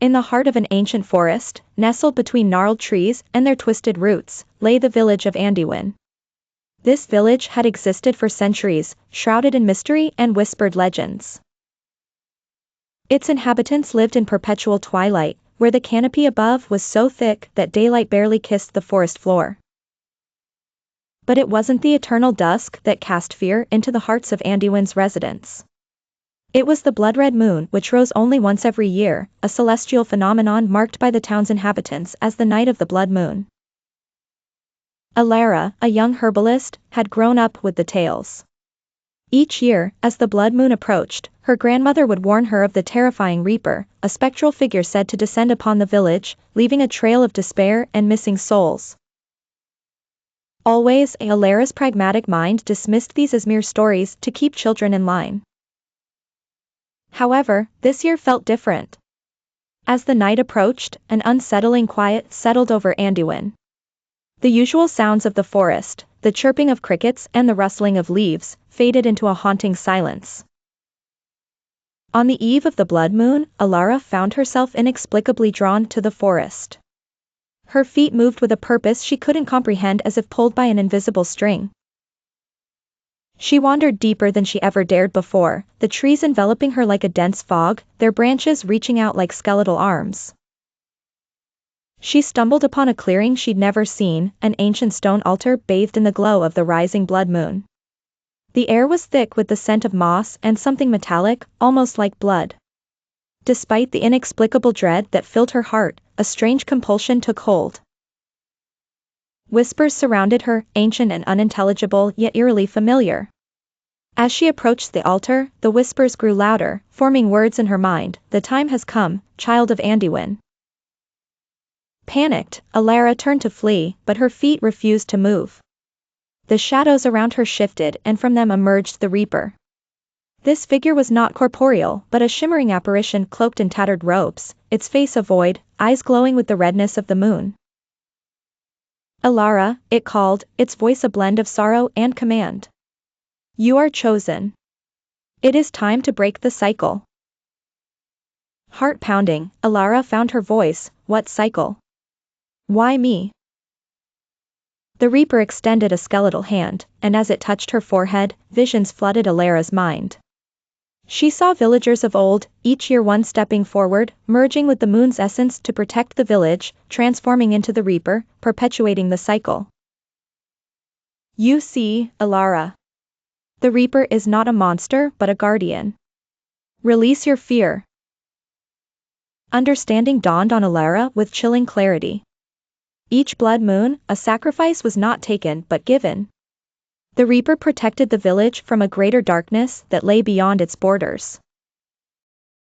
In the heart of an ancient forest, nestled between gnarled trees and their twisted roots, lay the village of Andewyn. This village had existed for centuries, shrouded in mystery and whispered legends. Its inhabitants lived in perpetual twilight, where the canopy above was so thick that daylight barely kissed the forest floor. But it wasn't the eternal dusk that cast fear into the hearts of Andewyn's residents. It was the blood-red moon, which rose only once every year, a celestial phenomenon marked by the town's inhabitants as the night of the blood moon. Elara, a young herbalist, had grown up with the tales. Each year, as the blood moon approached, her grandmother would warn her of the terrifying reaper, a spectral figure said to descend upon the village, leaving a trail of despair and missing souls. Always, Elara's pragmatic mind dismissed these as mere stories to keep children in line. However, this year felt different. As the night approached, an unsettling quiet settled over Andewyn. The usual sounds of the forest, the chirping of crickets and the rustling of leaves, faded into a haunting silence. On the eve of the blood moon, Elara found herself inexplicably drawn to the forest. Her feet moved with a purpose she couldn't comprehend, as if pulled by an invisible string. She wandered deeper than she ever dared before, the trees enveloping her like a dense fog, their branches reaching out like skeletal arms. She stumbled upon a clearing she'd never seen, an ancient stone altar bathed in the glow of the rising blood moon. The air was thick with the scent of moss and something metallic, almost like blood. Despite the inexplicable dread that filled her heart, a strange compulsion took hold. Whispers surrounded her, ancient and unintelligible yet eerily familiar. As she approached the altar, the whispers grew louder, forming words in her mind. "The time has come, child of Andewyn." Panicked, Elara turned to flee, but her feet refused to move. The shadows around her shifted, and from them emerged the reaper. This figure was not corporeal, but a shimmering apparition cloaked in tattered robes, its face a void, eyes glowing with the redness of the moon. "Elara," it called, its voice a blend of sorrow and command. "You are chosen. It is time to break the cycle." Heart pounding, Elara found her voice. "What cycle? Why me?" The reaper extended a skeletal hand, and as it touched her forehead, visions flooded Elara's mind. She saw villagers of old, each year one stepping forward, merging with the moon's essence to protect the village, transforming into the reaper, perpetuating the cycle. "You see, Elara. The reaper is not a monster but a guardian. Release your fear." Understanding dawned on Elara with chilling clarity. Each blood moon, a sacrifice was not taken but given. The reaper protected the village from a greater darkness that lay beyond its borders.